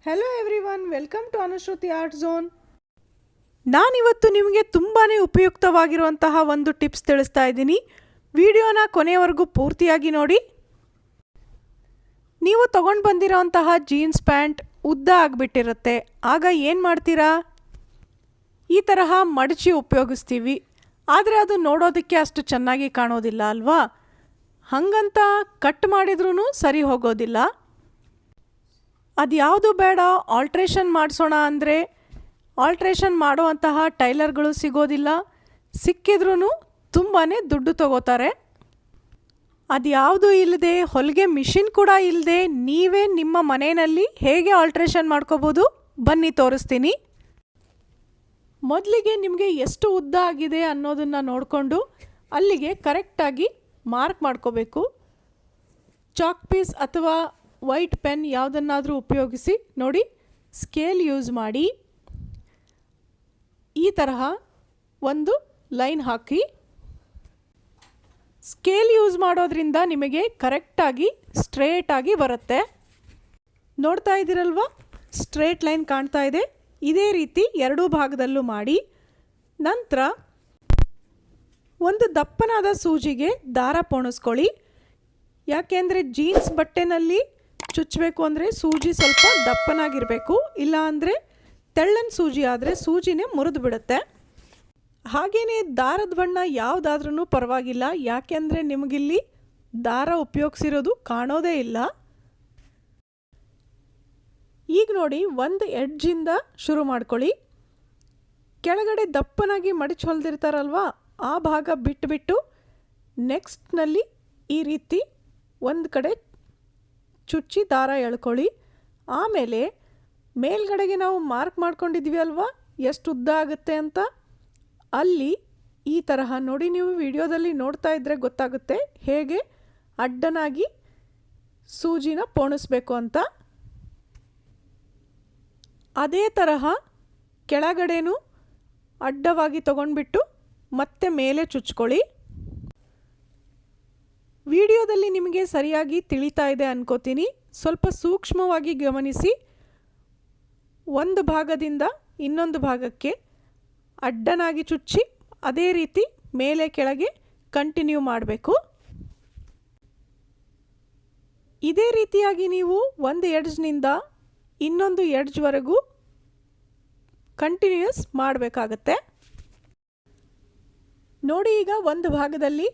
Hello everyone, welcome to Anushruti art zone. ನಾನಿವತ್ತು ನಿಮಗೆ ತುಂಬಾ ಉಪಯುಕ್ತವಾಗಿರುವಂತಹ ಒಂದು ಟಿಪ್ಸ್ ತಿಳಿಸ್ತಾ ಇದ್ದೀನಿ. ವಿಡಿಯೋನ ಕೊನೆಯವರೆಗೂ ಪೂರ್ತಿಯಾಗಿ ನೋಡಿ. ನೀವು ತೊಗೊಂಡು ಬಂದಿರೋಂತಹ ಜೀನ್ಸ್ ಪ್ಯಾಂಟ್ ಉದ್ದ ಆಗಿಬಿಟ್ಟಿರುತ್ತೆ. ಆಗ ಏನು ಮಾಡ್ತೀರಾ? ಈ ತರಹ ಮಡಚಿ ಉಪಯೋಗಿಸ್ತೀವಿ. ಆದರೆ ಅದು ನೋಡೋದಕ್ಕೆ ಅಷ್ಟು ಚೆನ್ನಾಗಿ ಕಾಣೋದಿಲ್ಲ ಅಲ್ವಾ? ಹಾಗಂತ ಕಟ್ ಮಾಡಿದ್ರೂ ಸರಿ ಹೋಗೋದಿಲ್ಲ. ಅದು ಯಾವುದು ಬೇಡ, ಆಲ್ಟ್ರೇಷನ್ ಮಾಡಿಸೋಣ ಅಂದರೆ ಆಲ್ಟ್ರೇಷನ್ ಮಾಡುವಂತಹ ಟೈಲರ್ಗಳು ಸಿಗೋದಿಲ್ಲ. ಸಿಕ್ಕಿದ್ರೂ ತುಂಬಾ ದುಡ್ಡು ತಗೋತಾರೆ. ಅದು ಯಾವುದು ಇಲ್ಲದೆ, ಹೊಲಿಗೆ ಮಿಷಿನ್ ಕೂಡ ಇಲ್ಲದೆ ನೀವೇ ನಿಮ್ಮ ಮನೆಯಲ್ಲಿ ಹೇಗೆ ಆಲ್ಟ್ರೇಷನ್ ಮಾಡ್ಕೋಬೋದು ಬನ್ನಿ ತೋರಿಸ್ತೀನಿ. ಮೊದಲಿಗೆ ನಿಮಗೆ ಎಷ್ಟು ಉದ್ದ ಆಗಿದೆ ಅನ್ನೋದನ್ನು ನೋಡಿಕೊಂಡು ಅಲ್ಲಿಗೆ ಕರೆಕ್ಟಾಗಿ ಮಾರ್ಕ್ ಮಾಡ್ಕೋಬೇಕು. ಚಾಕ್ ಪೀಸ್ ಅಥವಾ ವೈಟ್ ಪೆನ್ ಯಾವುದನ್ನಾದರೂ ಉಪಯೋಗಿಸಿ ನೋಡಿ, ಸ್ಕೇಲ್ ಯೂಸ್ ಮಾಡಿ ಈ ತರಹ ಒಂದು ಲೈನ್ ಹಾಕಿ. ಸ್ಕೇಲ್ ಯೂಸ್ ಮಾಡೋದ್ರಿಂದ ನಿಮಗೆ ಕರೆಕ್ಟಾಗಿ ಸ್ಟ್ರೇಟಾಗಿ ಬರುತ್ತೆ. ನೋಡ್ತಾ ಇದ್ದೀರಲ್ವ, ಸ್ಟ್ರೇಟ್ ಲೈನ್ ಕಾಣ್ತಾ ಇದೆ. ಇದೇ ರೀತಿ ಎರಡೂ ಭಾಗದಲ್ಲೂ ಮಾಡಿ. ನಂತರ ಒಂದು ದಪ್ಪನಾದ ಸೂಜಿಗೆ ದಾರ ಪೋಣಿಸ್ಕೊಳ್ಳಿ. ಯಾಕೆಂದರೆ ಜೀನ್ಸ್ ಬಟ್ಟೆನಲ್ಲಿ ಚುಚ್ಚಬೇಕು ಅಂದರೆ ಸೂಜಿ ಸ್ವಲ್ಪ ದಪ್ಪನಾಗಿರಬೇಕು. ಇಲ್ಲ ಅಂದರೆ ತೆಳ್ಳನ ಸೂಜಿ ಆದರೆ ಸೂಜಿನೇ ಮುರಿದು ಬಿಡುತ್ತೆ. ಹಾಗೆಯೇ ದಾರದ ಬಣ್ಣ ಯಾವುದಾದ್ರೂ ಪರವಾಗಿಲ್ಲ, ಯಾಕೆಂದರೆ ನಿಮಗಿಲ್ಲಿ ದಾರ ಉಪಯೋಗಿಸಿರೋದು ಕಾಣೋದೇ ಇಲ್ಲ. ಈಗ ನೋಡಿ, ಒಂದು ಎಡ್ಜಿಂದ ಶುರು ಮಾಡ್ಕೊಳ್ಳಿ. ಕೆಳಗಡೆ ದಪ್ಪನಾಗಿ ಮಡಿಚಿ ಹೊಲಿದಿರ್ತಾರಲ್ವ, ಆ ಭಾಗ ಬಿಟ್ಟು ನೆಕ್ಸ್ಟ್ನಲ್ಲಿ ಈ ರೀತಿ ಒಂದು ಕಡೆ ಚುಚ್ಚಿ ದಾರ ಎಳ್ಕೊಳ್ಳಿ. ಆಮೇಲೆ ಮೇಲ್ಗಡೆಗೆ ನಾವು ಮಾರ್ಕ್ ಮಾಡ್ಕೊಂಡಿದ್ವಿ ಅಲ್ವಾ, ಎಷ್ಟು ಉದ್ದ ಆಗುತ್ತೆ ಅಂತ, ಅಲ್ಲಿ ಈ ತರಹ ನೋಡಿ, ನೀವು ವಿಡಿಯೋದಲ್ಲಿ ನೋಡ್ತಾ ಇದ್ದರೆ ಗೊತ್ತಾಗುತ್ತೆ ಹೇಗೆ ಅಡ್ಡನಾಗಿ ಸೂಜಿನ ಪೋಣಿಸ್ಬೇಕು ಅಂತ. ಅದೇ ತರಹ ಕೆಳಗಡೆನೂ ಅಡ್ಡವಾಗಿ ತಗೊಂಡ್ಬಿಟ್ಟು ಮತ್ತೆ ಮೇಲೆ ಚುಚ್ಕೊಳ್ಳಿ. ವಿಡಿಯೋದಲ್ಲಿ ನಿಮಗೆ ಸರಿಯಾಗಿ ತಿಳಿತಾ ಇದೆ ಅನ್ಕೋತೀನಿ. ಸ್ವಲ್ಪ ಸೂಕ್ಷ್ಮವಾಗಿ ಗಮನಿಸಿ. ಒಂದು ಭಾಗದಿಂದ ಇನ್ನೊಂದು ಭಾಗಕ್ಕೆ ಅಡ್ಡನಾಗಿ ಚುಚ್ಚಿ ಅದೇ ರೀತಿ ಮೇಲೆ ಕೆಳಗೆ ಕಂಟಿನ್ಯೂ ಮಾಡಬೇಕು. ಇದೇ ರೀತಿಯಾಗಿ ನೀವು ಒಂದು ಎಡ್ಜ್ನಿಂದ ಇನ್ನೊಂದು ಎಡ್ಜ್ವರೆಗೂ ಕಂಟಿನ್ಯೂಸ್ ಮಾಡಬೇಕಾಗತ್ತೆ. ನೋಡಿ, ಈಗ ಒಂದು ಭಾಗದಲ್ಲಿ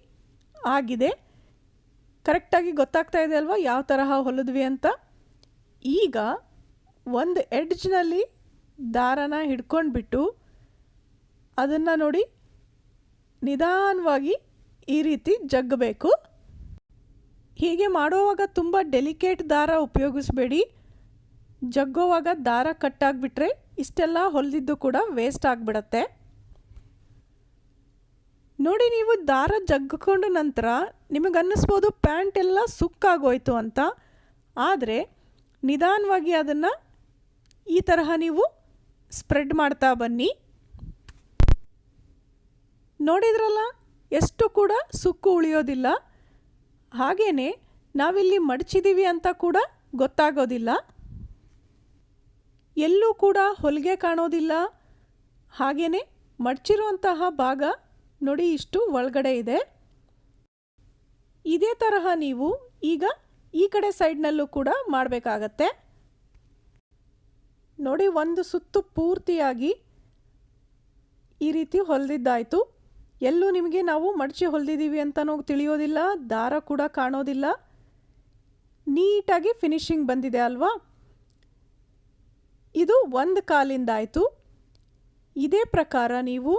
ಆಗಿದೆ. ಕರೆಕ್ಟಾಗಿ ಗೊತ್ತಾಗ್ತಾ ಇದೆ ಅಲ್ವಾ ಯಾವ ತರಹ ಹೊಲಿದ್ವಿ ಅಂತ. ಈಗ ಒಂದು ಎಡ್ಜ್ನಲ್ಲಿ ದಾರನ ಹಿಡ್ಕೊಂಡ್ಬಿಟ್ಟು ಅದನ್ನು ನೋಡಿ ನಿಧಾನವಾಗಿ ಈ ರೀತಿ ಜಗ್ಗಬೇಕು. ಹೀಗೆ ಮಾಡುವಾಗ ತುಂಬ ಡೆಲಿಕೇಟ್ ದಾರ ಉಪಯೋಗಿಸ್ಬೇಡಿ. ಜಗ್ಗೋವಾಗ ದಾರ ಕಟ್ಟಾಗಿಬಿಟ್ರೆ ಇಷ್ಟೆಲ್ಲ ಹೊಲಿದಿದ್ದು ಕೂಡ ವೇಸ್ಟ್ ಆಗಿಬಿಡತ್ತೆ. ನೋಡಿ, ನೀವು ದಾರ ಜಗ್ಗಿಕೊಂಡ ನಂತರ ನಿಮಗನ್ನಿಸ್ಬೋದು ಪ್ಯಾಂಟ್ ಎಲ್ಲ ಸುಕ್ಕಾಗೋಯ್ತು ಅಂತ. ಆದರೆ ನಿಧಾನವಾಗಿ ಅದನ್ನು ಈ ತರಹ ನೀವು ಸ್ಪ್ರೆಡ್ ಮಾಡ್ತಾ ಬನ್ನಿ. ನೋಡಿದ್ರಲ್ಲ, ಎಷ್ಟು ಕೂಡ ಸುಕ್ಕು ಉಳಿಯೋದಿಲ್ಲ. ಹಾಗೆಯೇ ನಾವಿಲ್ಲಿ ಮಡಚಿದ್ದೀವಿ ಅಂತ ಕೂಡ ಗೊತ್ತಾಗೋದಿಲ್ಲ. ಎಲ್ಲೂ ಕೂಡ ಹೊಲಿಗೆ ಕಾಣೋದಿಲ್ಲ. ಹಾಗೆಯೇ ಮಡಚಿರುವಂತಹ ಭಾಗ ನೋಡಿ ಇಷ್ಟು ಒಳಗಡೆ ಇದೆ. ಇದೇ ತರಹ ನೀವು ಈಗ ಈ ಕಡೆ ಸೈಡ್ನಲ್ಲೂ ಕೂಡ ಮಾಡಬೇಕಾಗತ್ತೆ. ನೋಡಿ, ಒಂದು ಸುತ್ತು ಪೂರ್ತಿಯಾಗಿ ಈ ರೀತಿ ಹೊಲಿದಿದ್ದಾಯಿತು. ಎಲ್ಲೂ ನಿಮಗೆ ನಾವು ಮಡಚಿ ಹೊಲಿದಿದ್ದೀವಿ ಅಂತನೂ ತಿಳಿಯೋದಿಲ್ಲ, ದಾರ ಕೂಡ ಕಾಣೋದಿಲ್ಲ. ನೀಟಾಗಿ ಫಿನಿಶಿಂಗ್ ಬಂದಿದೆ ಅಲ್ವಾ? ಇದು ಒಂದು ಕಾಲಿಂದ ಆಯಿತು. ಇದೇ ಪ್ರಕಾರ ನೀವು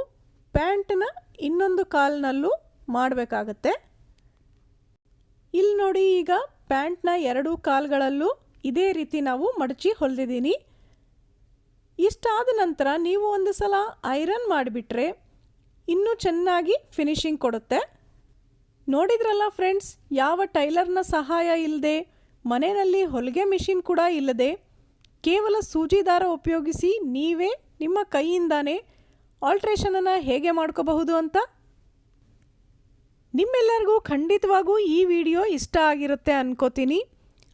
ಪ್ಯಾಂಟ್ನ ಇನ್ನೊಂದು ಕಾಲಿನಲ್ಲೂ ಮಾಡಬೇಕಾಗತ್ತೆ. ಇಲ್ಲಿ ನೋಡಿ, ಈಗ ಪ್ಯಾಂಟ್ನ ಎರಡೂ ಕಾಲುಗಳಲ್ಲೂ ಇದೇ ರೀತಿ ನಾವು ಮಡಚಿ ಹೊಲಿದಿದ್ದೀನಿ. ಇಷ್ಟಾದ ನಂತರ ನೀವು ಒಂದು ಸಲ ಐರನ್ ಮಾಡಿಬಿಟ್ರೆ ಇನ್ನೂ ಚೆನ್ನಾಗಿ ಫಿನಿಶಿಂಗ್ ಕೊಡುತ್ತೆ. ನೋಡಿದ್ರಲ್ಲ ಫ್ರೆಂಡ್ಸ್, ಯಾವ ಟೈಲರ್ನ ಸಹಾಯ ಇಲ್ಲದೆ, ಮನೆಯಲ್ಲಿ ಹೊಲಿಗೆ ಮಿಷಿನ್ ಕೂಡ ಇಲ್ಲದೆ, ಕೇವಲ ಸೂಜಿ ದಾರ ಉಪಯೋಗಿಸಿ ನೀವೇ ನಿಮ್ಮ ಕೈಯಿಂದಾನೇ ಆಲ್ಟ್ರೇಷನನ್ನು ಹೇಗೆ ಮಾಡ್ಕೋಬಹುದು ಅಂತ. ನಿಮ್ಮೆಲ್ಲರಿಗೂ ಖಂಡಿತವಾಗೂ ಈ ವಿಡಿಯೋ ಇಷ್ಟ ಆಗಿರುತ್ತೆ ಅನ್ಕೋತೀನಿ.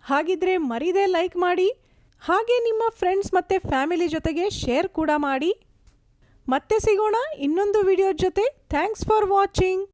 ಹಾಗಿದ್ರೆ ಮರಿದೇ ಲೈಕ್ ಮಾಡಿ, ಹಾಗೆ ನಿಮ್ಮ ಫ್ರೆಂಡ್ಸ್ ಮತ್ತು ಫ್ಯಾಮಿಲಿ ಜೊತೆಗೆ ಶೇರ್ ಕೂಡ ಮಾಡಿ. ಮತ್ತೆ ಸಿಗೋಣ ಇನ್ನೊಂದು ವಿಡಿಯೋ ಜೊತೆ. Thanks for watching.